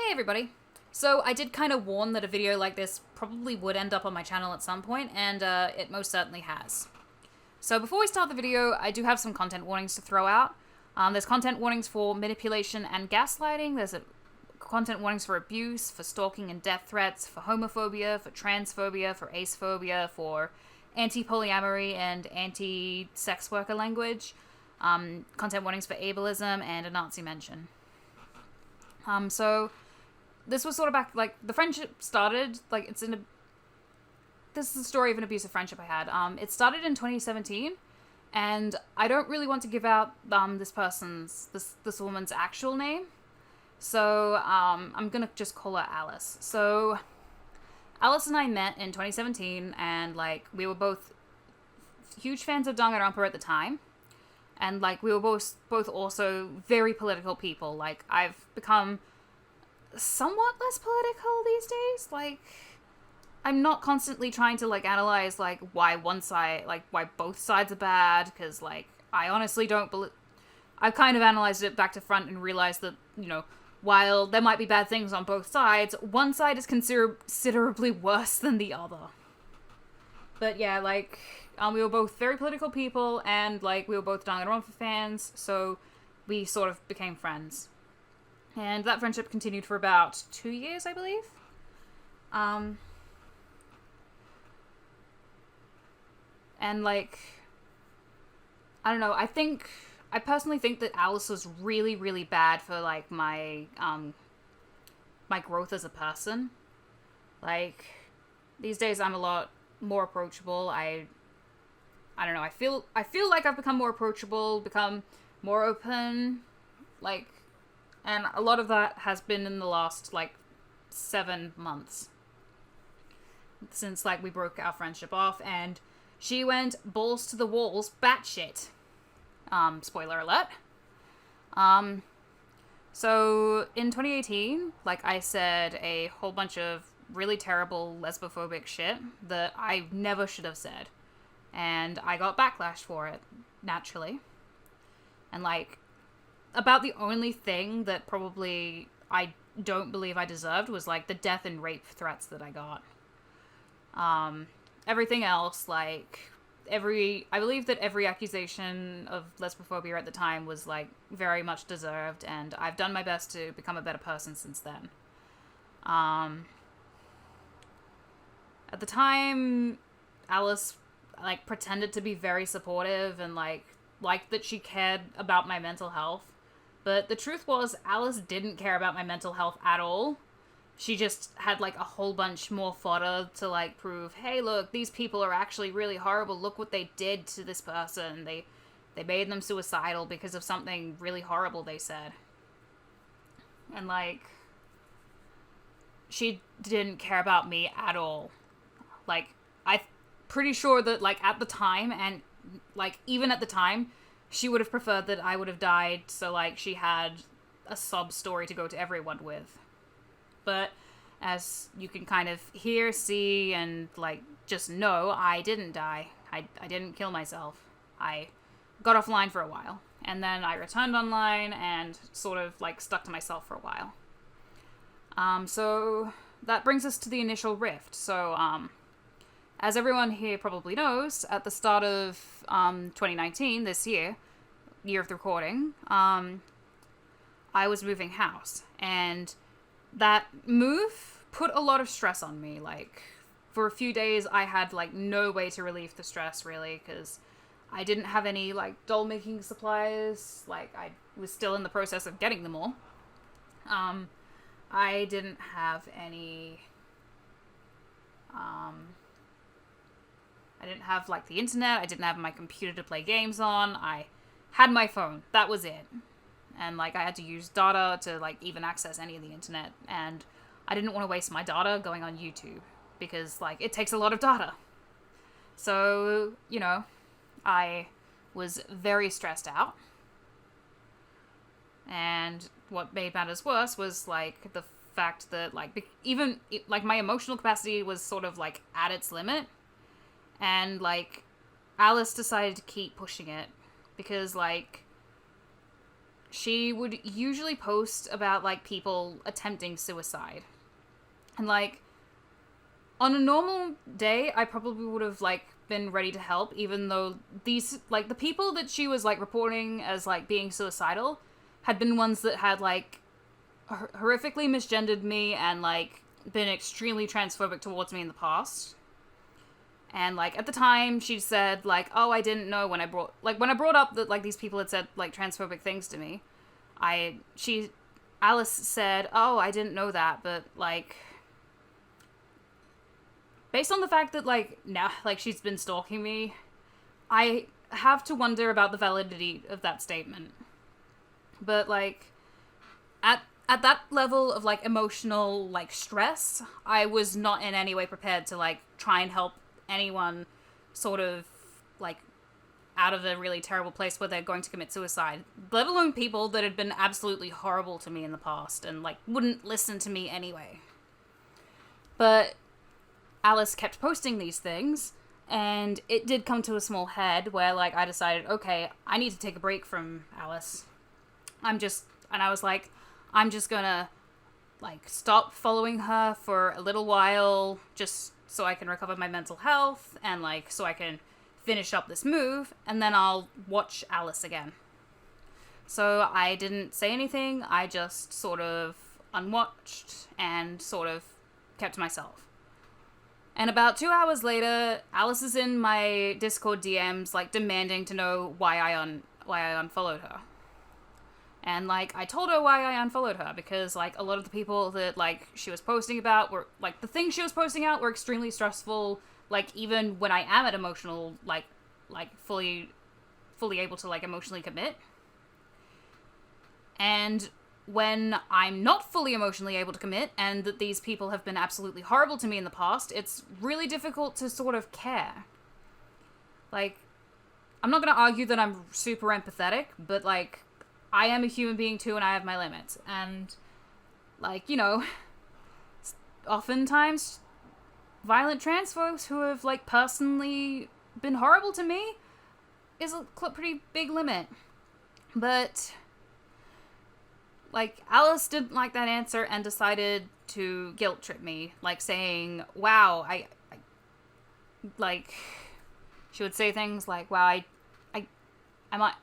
Hey everybody. So I did kind of warn that a video like this probably would end up on my channel at some point, and it most certainly has. So before we start the video, I do have some content warnings to throw out. There's content warnings for manipulation and gaslighting, there's content warnings for abuse, for stalking and death threats, for homophobia, for transphobia, for acephobia, for anti-polyamory and anti-sex worker language, content warnings for ableism, and a Nazi mention. So this was sort of back, like, the friendship started, like, this is the story of an abusive friendship I had. It started in 2017, and I don't really want to give out, this woman's actual name, so, I'm gonna just call her Alice. So, Alice and I met in 2017, and, like, we were both huge fans of Danganronpa at the time, and, like, we were both also very political people. Like, I've become somewhat less political these days. Like, I'm not constantly trying to, like, analyze, like, why both sides are bad, because, like, I honestly don't believe... I've kind of analyzed it back to front and realized that, you know, while there might be bad things on both sides, one side is considerably worse than the other. But yeah, like, we were both very political people, and, like, we were both Danganronpa fans, so we sort of became friends. And that friendship continued for about 2 years, I believe. And, like, I don't know, I personally think that Alice was really, really bad for, like, my growth as a person. Like, these days I'm a lot more approachable. I don't know, I feel like I've become more approachable, become more open, like, and a lot of that has been in the last, like, 7 months. Since, like, we broke our friendship off, and she went balls to the walls, batshit. Spoiler alert. So, in 2018, like, I said a whole bunch of really terrible lesbophobic shit that I never should have said. And I got backlash for it, naturally. And, like, about the only thing that probably I don't believe I deserved was, like, the death and rape threats that I got. Everything else, like, I believe that every accusation of lesbophobia at the time was, like, very much deserved, and I've done my best to become a better person since then. At the time, Alice, like, pretended to be very supportive and, like that she cared about my mental health. But the truth was, Alice didn't care about my mental health at all. She just had, like, a whole bunch more fodder to, like, prove, hey, look, these people are actually really horrible. Look what they did to this person. They made them suicidal because of something really horrible they said. And, like, she didn't care about me at all. Like, I'm pretty sure that, like, at the time, and, like, even at the time, she would have preferred that I would have died, so, like, she had a sob story to go to everyone with. But, as you can kind of hear, see, and, like, just know, I didn't die. I didn't kill myself. I got offline for a while. And then I returned online and sort of, like, stuck to myself for a while. So that brings us to the initial rift. So, as everyone here probably knows, at the start of 2019, this year of the recording, I was moving house, and that move put a lot of stress on me. Like, for a few days, I had, like, no way to relieve the stress, really, because I didn't have any, like, doll-making supplies. Like, I was still in the process of getting them all. I didn't have any... I didn't have, like, the internet. I didn't have my computer to play games on. I had my phone. That was it. And, like, I had to use data to, like, even access any of the internet. And I didn't want to waste my data going on YouTube, because, like, it takes a lot of data. So, you know, I was very stressed out. And what made matters worse was, like, the fact that, like, even, like, my emotional capacity was sort of, like, at its limit. And, like, Alice decided to keep pushing it, because, like, she would usually post about, like, people attempting suicide. And, like, on a normal day, I probably would have, like, been ready to help, even though these, like, the people that she was, like, reporting as, like, being suicidal had been ones that had, like, horrifically misgendered me and, like, been extremely transphobic towards me in the past. And, like, at the time, she said, like, oh, I didn't know when I brought up that, like, these people had said, like, transphobic things to me, Alice said, oh, I didn't know that, but, like, based on the fact that, like, now, like, she's been stalking me, I have to wonder about the validity of that statement. But, like, at that level of, like, emotional, like, stress, I was not in any way prepared to, like, try and help anyone sort of, like, out of a really terrible place where they're going to commit suicide, let alone people that had been absolutely horrible to me in the past and, like, wouldn't listen to me anyway. But Alice kept posting these things, and it did come to a small head where, like, I decided, okay, I need to take a break from Alice. I was like, I'm just gonna, like, stop following her for a little while, just so I can recover my mental health, and, like, so I can finish up this move, and then I'll watch Alice again. So I didn't say anything, I just sort of unwatched and sort of kept to myself. And about 2 hours later, Alice is in my Discord DMs, like, demanding to know why I unfollowed her. And, like, I told her why I unfollowed her, because, like, a lot of the people that, like, she was posting about were, like, the things she was posting out were extremely stressful, like, even when I am at emotional, like, fully able to, like, emotionally commit. And when I'm not fully emotionally able to commit, and that these people have been absolutely horrible to me in the past, it's really difficult to sort of care. Like, I'm not gonna argue that I'm super empathetic, but, like, I am a human being too, and I have my limits. And, like, you know, oftentimes violent trans folks who have, like, personally been horrible to me is a pretty big limit. But, like, Alice didn't like that answer and decided to guilt trip me, like, saying, wow, I like, she would say things like, wow, I might,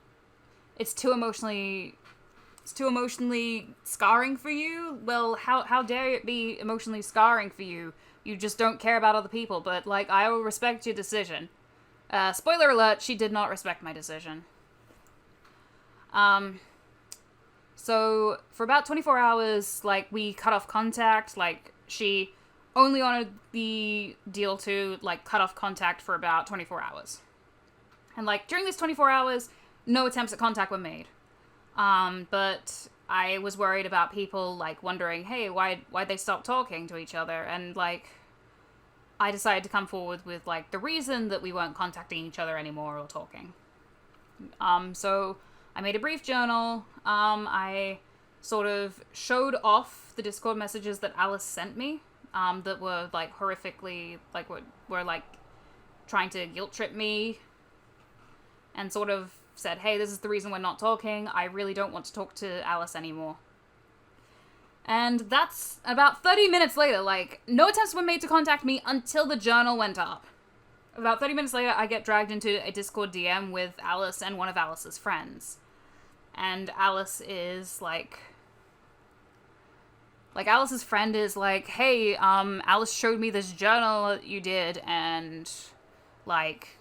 it's too emotionally scarring for you? Well, how dare it be emotionally scarring for you? You just don't care about other people, but, like, I will respect your decision. Spoiler alert, she did not respect my decision. So, for about 24 hours, like, we cut off contact, like, she only honored the deal to, like, cut off contact for about 24 hours. And, like, during these 24 hours, no attempts at contact were made. But I was worried about people, like, wondering, hey, why'd they stop talking to each other? And, like, I decided to come forward with, like, the reason that we weren't contacting each other anymore or talking. So I made a brief journal. I sort of showed off the Discord messages that Alice sent me, that were, like, horrifically, like, were like, trying to guilt trip me, and sort of said, hey, this is the reason we're not talking. I really don't want to talk to Alice anymore. And that's about 30 minutes later. Like, no attempts were made to contact me until the journal went up. About 30 minutes later, I get dragged into a Discord DM with Alice and one of Alice's friends. And Alice is like, Alice's friend is like, hey, Alice showed me this journal that you did, and, like,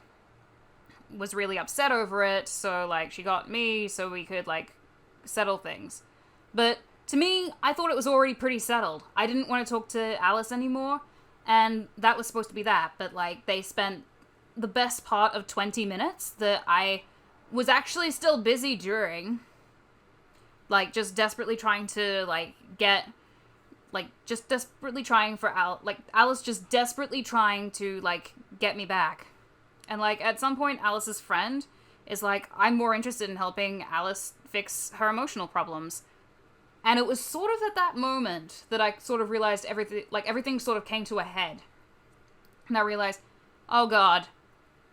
was really upset over it, so, like, she got me so we could, like, settle things. But to me, I thought it was already pretty settled. I didn't want to talk to Alice anymore, and that was supposed to be that, but, like, they spent the best part of 20 minutes that I was actually still busy during, like, just desperately trying to, like, just desperately trying for Alice just desperately trying to, like, get me back. And, like, at some point, Alice's friend is like, I'm more interested in helping Alice fix her emotional problems. And it was sort of at that moment that I sort of realized everything sort of came to a head. And I realized, oh god,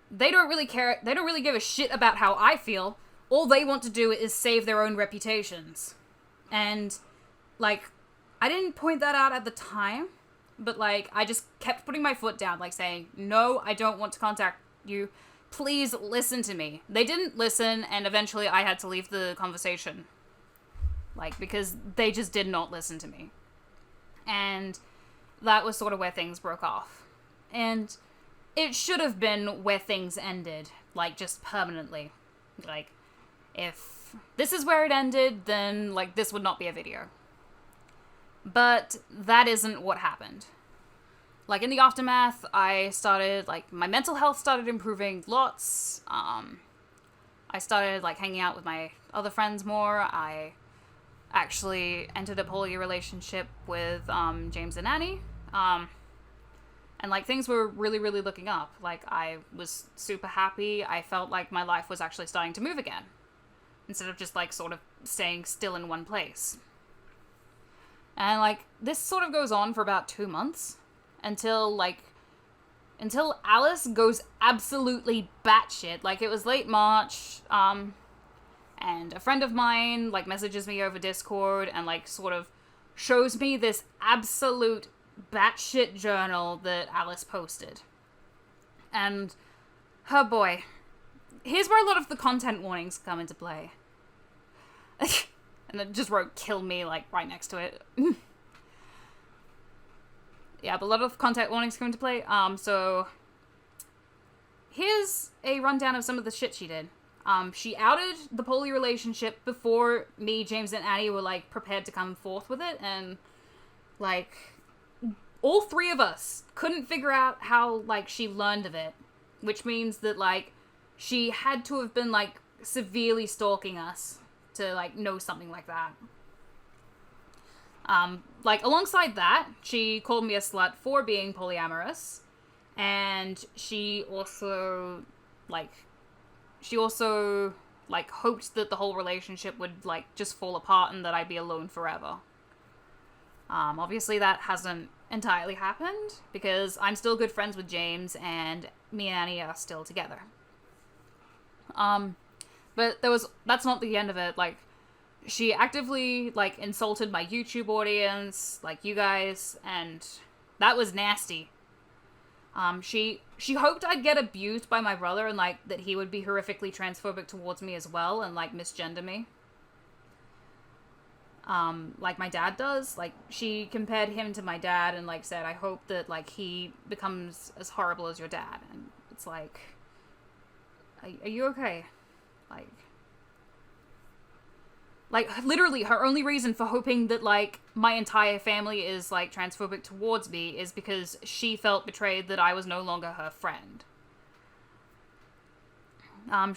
they don't really care, they don't really give a shit about how I feel. all they want to do is save their own reputations. And, like, I didn't point that out at the time, but, like, I just kept putting my foot down, like, saying, no, I don't want to contact you. Please listen to me. They didn't listen, and eventually I had to leave the conversation. Like, because they just did not listen to me. And that was sort of where things broke off. And it should have been where things ended, like, just permanently. Like, if this is where it ended, then, like, this would not be a video. But that isn't what happened. Like, in the aftermath, I started, like, my mental health started improving lots. I started, like, hanging out with my other friends more. I actually entered a poly relationship with James and Annie. And, like, things were really, really looking up. Like, I was super happy. I felt like my life was actually starting to move again, instead of just, like, sort of staying still in one place. And, like, this sort of goes on for about 2 months, until Alice goes absolutely batshit. Like, it was late March, and a friend of mine, like, messages me over Discord and, like, sort of shows me this absolute batshit journal that Alice posted. And, oh boy, here's where a lot of the content warnings come into play. And it just wrote "kill me" like right next to it. Yeah, but a lot of content warnings come into play. So here's a rundown of some of the shit she did. She outed the poly relationship before me, James, and Annie were, like, prepared to come forth with it, and, like, all three of us couldn't figure out how, like, she learned of it, which means that, like, she had to have been, like, severely stalking us to, like, know something like that. Like, alongside that, she called me a slut for being polyamorous, and she also, like, hoped that the whole relationship would, like, just fall apart and that I'd be alone forever. Obviously that hasn't entirely happened, because I'm still good friends with James, and me and Annie are still together. But that's not the end of it. Like, she actively, like, insulted my YouTube audience, like, you guys, and that was nasty. She hoped I'd get abused by my brother, and, like, that he would be horrifically transphobic towards me as well, and, like, misgender me. Like my dad does. Like, she compared him to my dad and, like, said, I hope that, like, he becomes as horrible as your dad. And it's like, are you okay? Like, literally, her only reason for hoping that, like, my entire family is, like, transphobic towards me is because she felt betrayed that I was no longer her friend.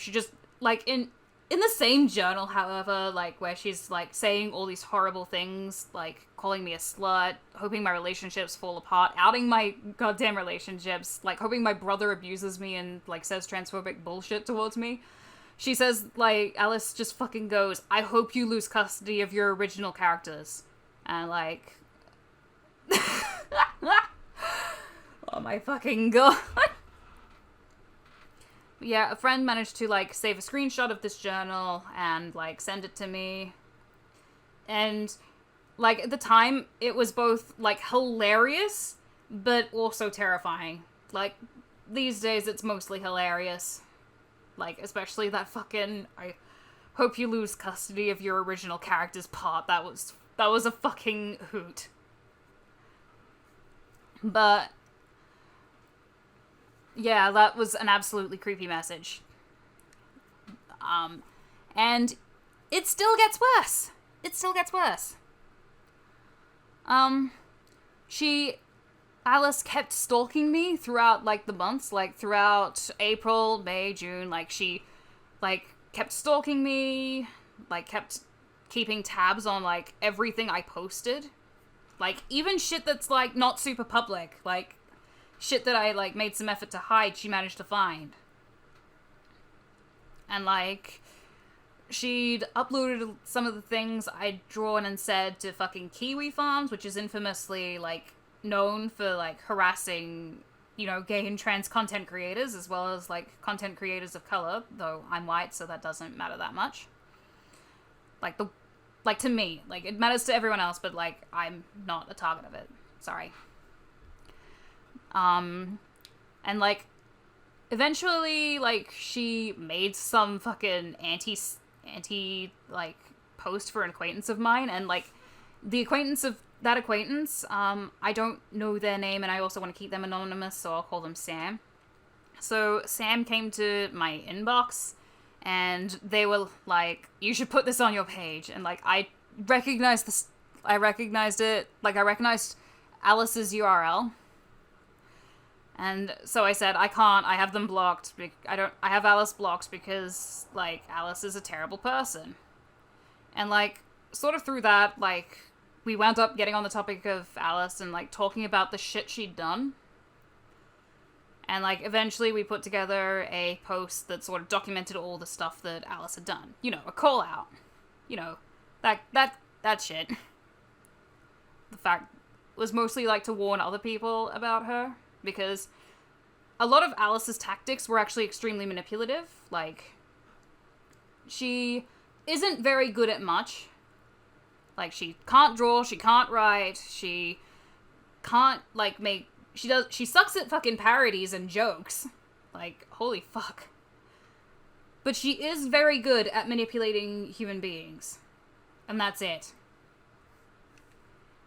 She just, like, in the same journal, however, like, where she's, like, saying all these horrible things, like, calling me a slut, hoping my relationships fall apart, outing my goddamn relationships, like, hoping my brother abuses me and, like, says transphobic bullshit towards me. She says, like, Alice just fucking goes, I hope you lose custody of your original characters. And, like... oh my fucking god. Yeah, a friend managed to, like, save a screenshot of this journal and, like, send it to me. And, like, at the time, it was both, like, hilarious, but also terrifying. Like, these days, it's mostly hilarious. Like, especially that fucking, I hope you lose custody of your original character's part. That was a fucking hoot. But, yeah, that was an absolutely creepy message. And it still gets worse. It still gets worse. Alice kept stalking me throughout, like, the months, like, throughout April, May, June, like, she, like, kept stalking me, like, kept keeping tabs on, like, everything I posted, like, even shit that's, like, not super public, like, shit that I, like, made some effort to hide, she managed to find. And, like, she'd uploaded some of the things I'd drawn and said to fucking Kiwi Farms, which is infamously, like, known for, like, harassing you know, gay and trans content creators, as well as, like, content creators of color, though I'm white, so that doesn't matter that much. Like, to me. Like, it matters to everyone else, but, like, I'm not a target of it. Sorry. And, like, eventually, like, she made some fucking anti, like, post for an acquaintance of mine, and, like, the acquaintance of that acquaintance, I don't know their name, and I also want to keep them anonymous, so I'll call them Sam. So, Sam came to my inbox, and they were like, you should put this on your page, and, like, I recognized it, like, I recognized Alice's URL, and so I said, I can't, I have them blocked, I have Alice blocked because, like, Alice is a terrible person. And, like, sort of through that, like, we wound up getting on the topic of Alice and, like, talking about the shit she'd done. And, like, eventually we put together a post that sort of documented all the stuff that Alice had done. You know, a call out. You know, that shit. The fact was mostly, like, to warn other people about her, because a lot of Alice's tactics were actually extremely manipulative. Like, she isn't very good at much. Like, she can't draw, she can't write, she can't, like, she sucks at fucking parodies and jokes. Like, holy fuck. But she is very good at manipulating human beings. And that's it.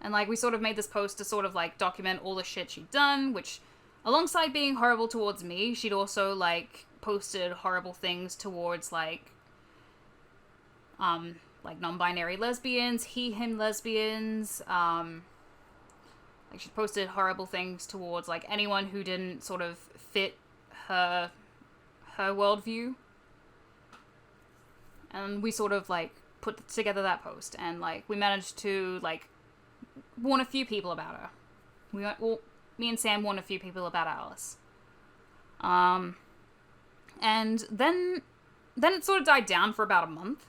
And, like, we sort of made this post to sort of, like, document all the shit she'd done, which, alongside being horrible towards me, she'd also, like, posted horrible things towards, like, non-binary lesbians, he/him lesbians, like, she posted horrible things towards, like, anyone who didn't sort of fit her worldview. And we sort of, like, put together that post, and, like, we managed to, like, warn a few people about her. Me and Sam warned a few people about Alice. And then it sort of died down for about a month.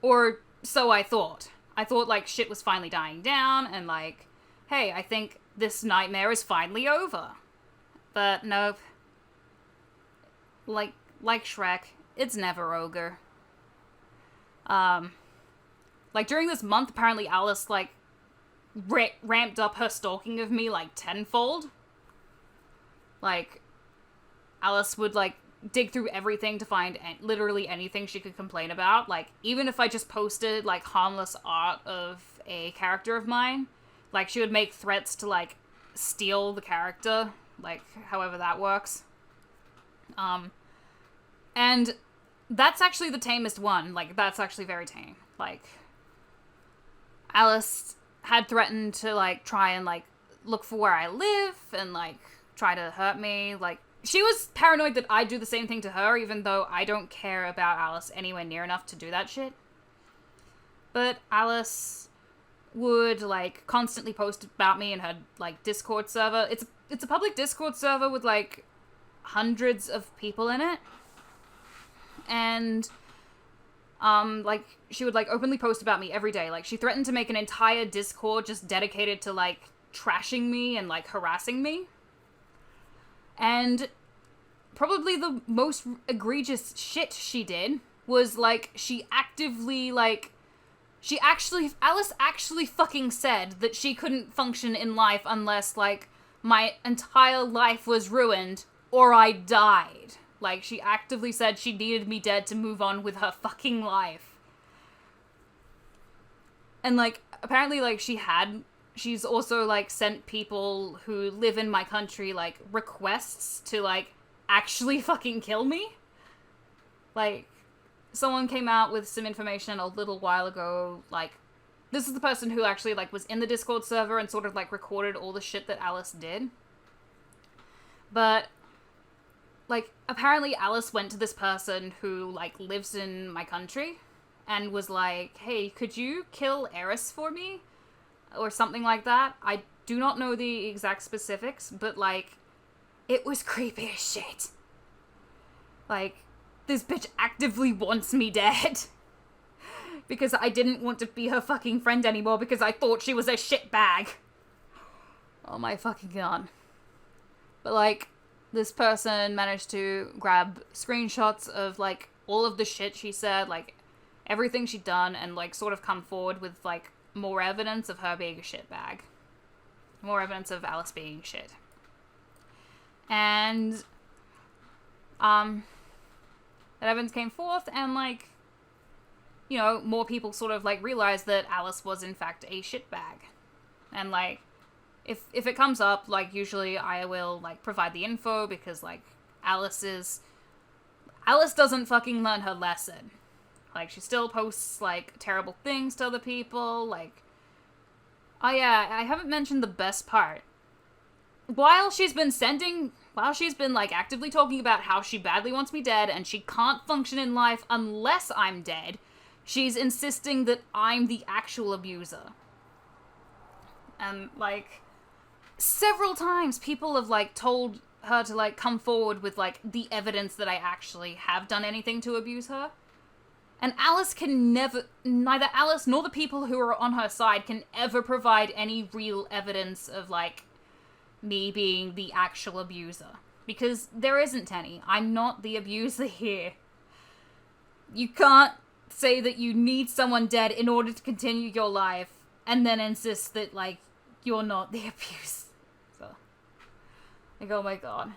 Or so I thought. I thought, like, shit was finally dying down, and, like, hey, I think this nightmare is finally over. But nope. Like Shrek, it's never ogre. Like, during this month, apparently Alice, like, ramped up her stalking of me, like, tenfold. Like, Alice would, like, dig through everything to find literally anything she could complain about. Like, even if I just posted, like, harmless art of a character of mine, like, she would make threats to, like, steal the character, like, however that works. And that's actually the tamest one. Like, that's actually very tame. Like, Alice had threatened to, like, try and, like, look for where I live and, like, try to hurt me. Like, she was paranoid that I'd do the same thing to her, even though I don't care about Alice anywhere near enough to do that shit. But Alice would, like, constantly post about me in her, like, Discord server. It's a public Discord server with, like, hundreds of people in it. And, like, she would, like, openly post about me every day. Like, she threatened to make an entire Discord just dedicated to, like, trashing me and, like, harassing me. And probably the most egregious shit she did was, like, Alice actually fucking said that she couldn't function in life unless, like, my entire life was ruined or I died. Like, she actively said she needed me dead to move on with her fucking life. And, like, apparently, like, she's also, like, sent people who live in my country, like, requests to, like, actually fucking kill me. Like, someone came out with some information a little while ago, like, this is the person who actually, like, was in the Discord server and sort of, like, recorded all the shit that Alice did. But, like, apparently Alice went to this person who, like, lives in my country and was like, hey, could you kill Eris for me? Or something like that. I do not know the exact specifics, but, like, it was creepy as shit. Like, this bitch actively wants me dead. Because I didn't want to be her fucking friend anymore because I thought she was a shitbag. Oh my fucking god. But, like, this person managed to grab screenshots of, like, all of the shit she said, like, everything she'd done, and, like, sort of come forward with, like, more evidence of her being a shitbag. More evidence of Alice being shit. And, that evidence came forth, and, like, you know, more people sort of, like, realized that Alice was, in fact, a shitbag. And, like, if it comes up, like, usually I will, like, provide the info, because, like, Alice doesn't fucking learn her lesson. Like, she still posts, like, terrible things to other people, like... Oh yeah, I haven't mentioned the best part. While she's been, like, actively talking about how she badly wants me dead, and she can't function in life unless I'm dead, she's insisting that I'm the actual abuser. And, like, several times people have, like, told her to, like, come forward with, like, the evidence that I actually have done anything to abuse her. And Alice can neither Alice nor the people who are on her side can ever provide any real evidence of, like, me being the actual abuser. Because there isn't any. I'm not the abuser here. You can't say that you need someone dead in order to continue your life, and then insist that, like, you're not the abuser. So, like, oh my god.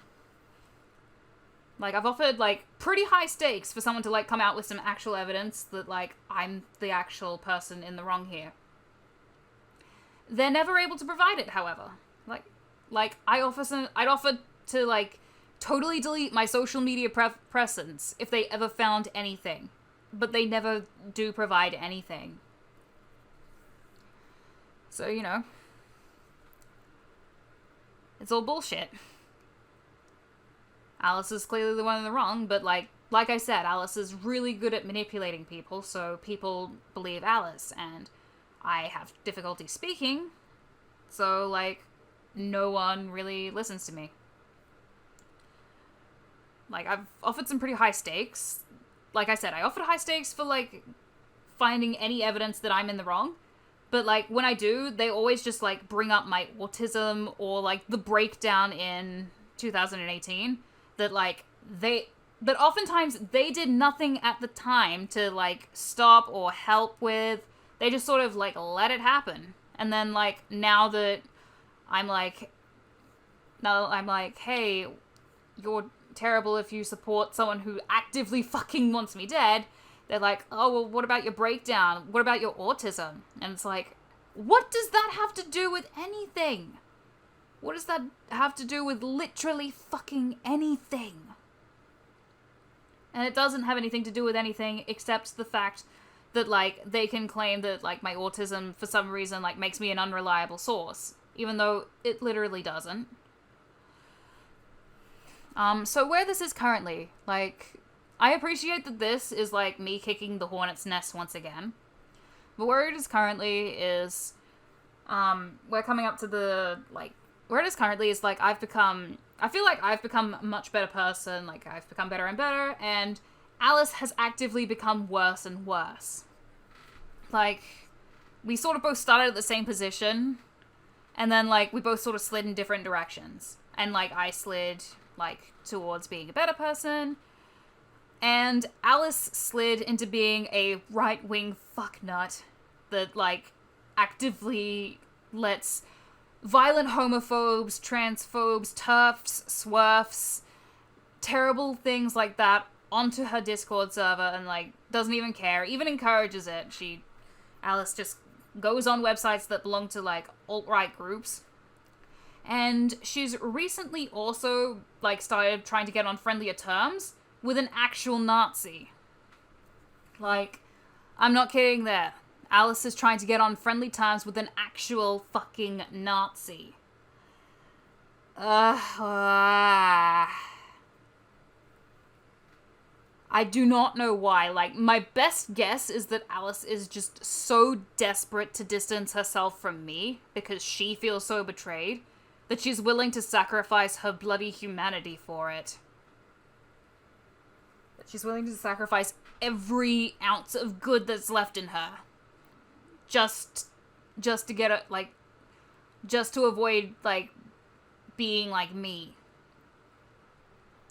Like, I've offered, like, pretty high stakes for someone to, like, come out with some actual evidence that, like, I'm the actual person in the wrong here. They're never able to provide it, however. I'd offer to, like, totally delete my social media presence if they ever found anything. But they never do provide anything. So, you know. It's all bullshit. Alice is clearly the one in the wrong, but, like I said, Alice is really good at manipulating people, so people believe Alice, and I have difficulty speaking, so, like, no one really listens to me. Like, I've offered some pretty high stakes. Like I said, I offered high stakes for, like, finding any evidence that I'm in the wrong, but, like, when I do, they always just, like, bring up my autism or, like, the breakdown in 2018. That, like, that oftentimes they did nothing at the time to, like, stop or help with. They just sort of, like, let it happen. And then, like, now that I'm like, hey, you're terrible if you support someone who actively fucking wants me dead, they're like, oh, well, what about your breakdown? What about your autism? And it's like, what does that have to do with anything? What does that have to do with literally fucking anything? And it doesn't have anything to do with anything except the fact that, like, they can claim that, like, my autism for some reason, like, makes me an unreliable source. Even though it literally doesn't. So where this is currently, like, I appreciate that this is, like, me kicking the hornet's nest once again. But where it is currently is, we're coming up to the, like, where it is currently is, like, I feel like I've become a much better person, like, I've become better and better, and Alice has actively become worse and worse. Like, we sort of both started at the same position, and then, like, we both sort of slid in different directions. And, like, I slid, like, towards being a better person, and Alice slid into being a right-wing fucknut that, like, actively lets violent homophobes, transphobes, TERFs, SWERFs, terrible things like that onto her Discord server and, like, doesn't even care, even encourages it. Alice just goes on websites that belong to, like, alt-right groups. And she's recently also, like, started trying to get on friendlier terms with an actual Nazi. Like, I'm not kidding there. Alice is trying to get on friendly terms with an actual fucking Nazi. I do not know why. Like, my best guess is that Alice is just so desperate to distance herself from me because she feels so betrayed that she's willing to sacrifice her bloody humanity for it. That she's willing to sacrifice every ounce of good that's left in her. Just to get it, like, just to avoid, like, being like me.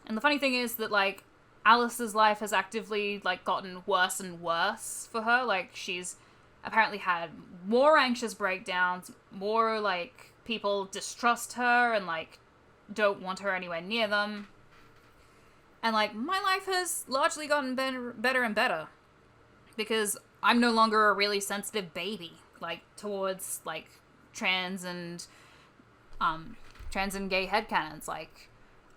And the funny thing is that, like, Alice's life has actively, like, gotten worse and worse for her. Like, she's apparently had more anxious breakdowns, more, like, people distrust her and, like, don't want her anywhere near them. And, like, my life has largely gotten better and better. Because I'm no longer a really sensitive baby, like, towards, like, trans and gay headcanons. Like,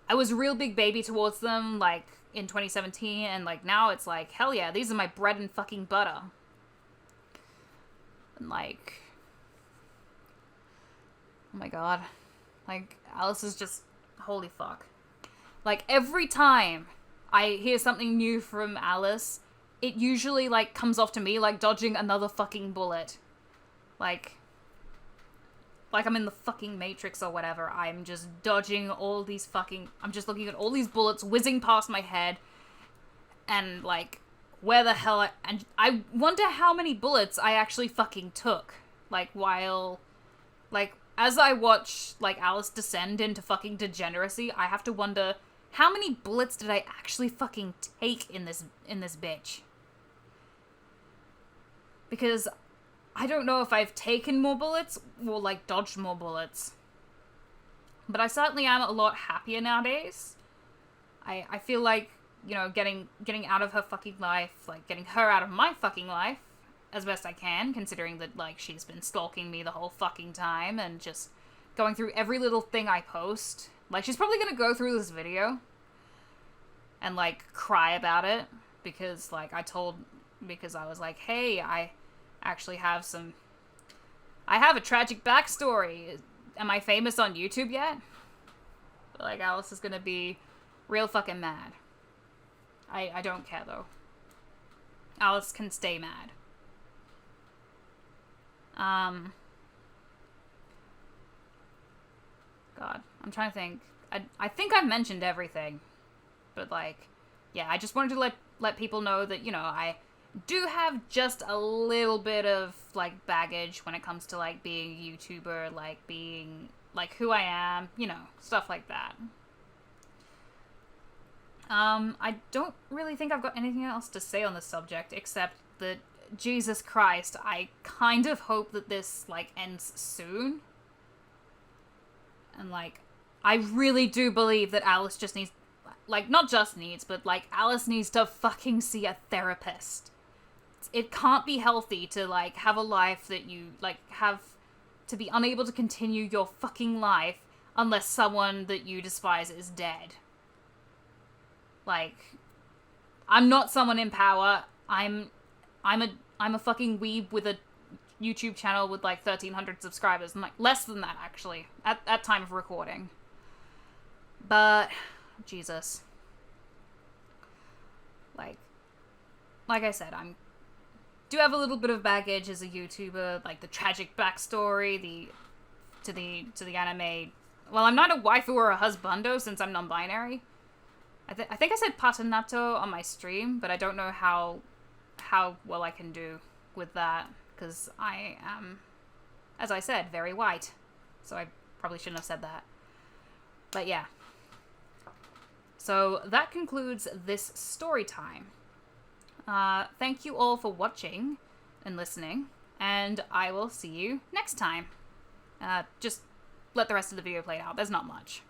I was a real big baby towards them, like, in 2017, and, like, now it's like, hell yeah, these are my bread and fucking butter. And, like, oh my god. Like, Alice is just, holy fuck. Like, every time I hear something new from Alice, it usually, like, comes off to me like dodging another fucking bullet. Like I'm in the fucking Matrix or whatever. I'm just dodging all these fucking... I'm just looking at all these bullets whizzing past my head. And, like, where the hell... And I wonder how many bullets I actually fucking took. Like, while... Like, as I watch, like, Alice descend into fucking degeneracy, I have to wonder, how many bullets did I actually fucking take in this bitch? Because I don't know if I've taken more bullets or, like, dodged more bullets. But I certainly am a lot happier nowadays. I feel like, you know, getting out of her fucking life, like, getting her out of my fucking life as best I can, considering that, like, she's been stalking me the whole fucking time and just going through every little thing I post. Like, she's probably gonna go through this video and, like, cry about it because, like, because I was like, hey, I actually have I have a tragic backstory. Am I famous on YouTube yet? But, like, Alice is gonna be real fucking mad. I don't care, though. Alice can stay mad. God, I'm trying to think. I think I've mentioned everything. But, like, yeah, I just wanted to let people know that, you know, I do have just a little bit of, like, baggage when it comes to, like, being a YouTuber, like, being, like, who I am, you know, stuff like that. I don't really think I've got anything else to say on this subject, except that, Jesus Christ, I kind of hope that this, like, ends soon. And, like, I really do believe that Alice just needs, like, not just needs, but, like, Alice needs to fucking see a therapist. It can't be healthy to, like, have a life that you, like, have to be unable to continue your fucking life unless someone that you despise is dead. Like, I'm not someone in power. I'm a fucking weeb with a YouTube channel with, like, 1,300 subscribers. And, like, less than that, actually, at time of recording. But, Jesus. Like I said, do have a little bit of baggage as a YouTuber, like the tragic backstory, to the anime. Well, I'm not a waifu or a husbando since I'm non-binary. I think I said patanato on my stream, but I don't know how well I can do with that, because I am, as I said, very white. So I probably shouldn't have said that. But yeah. So that concludes this story time. Thank you all for watching and listening, and I will see you next time. Just let the rest of the video play out. There's not much.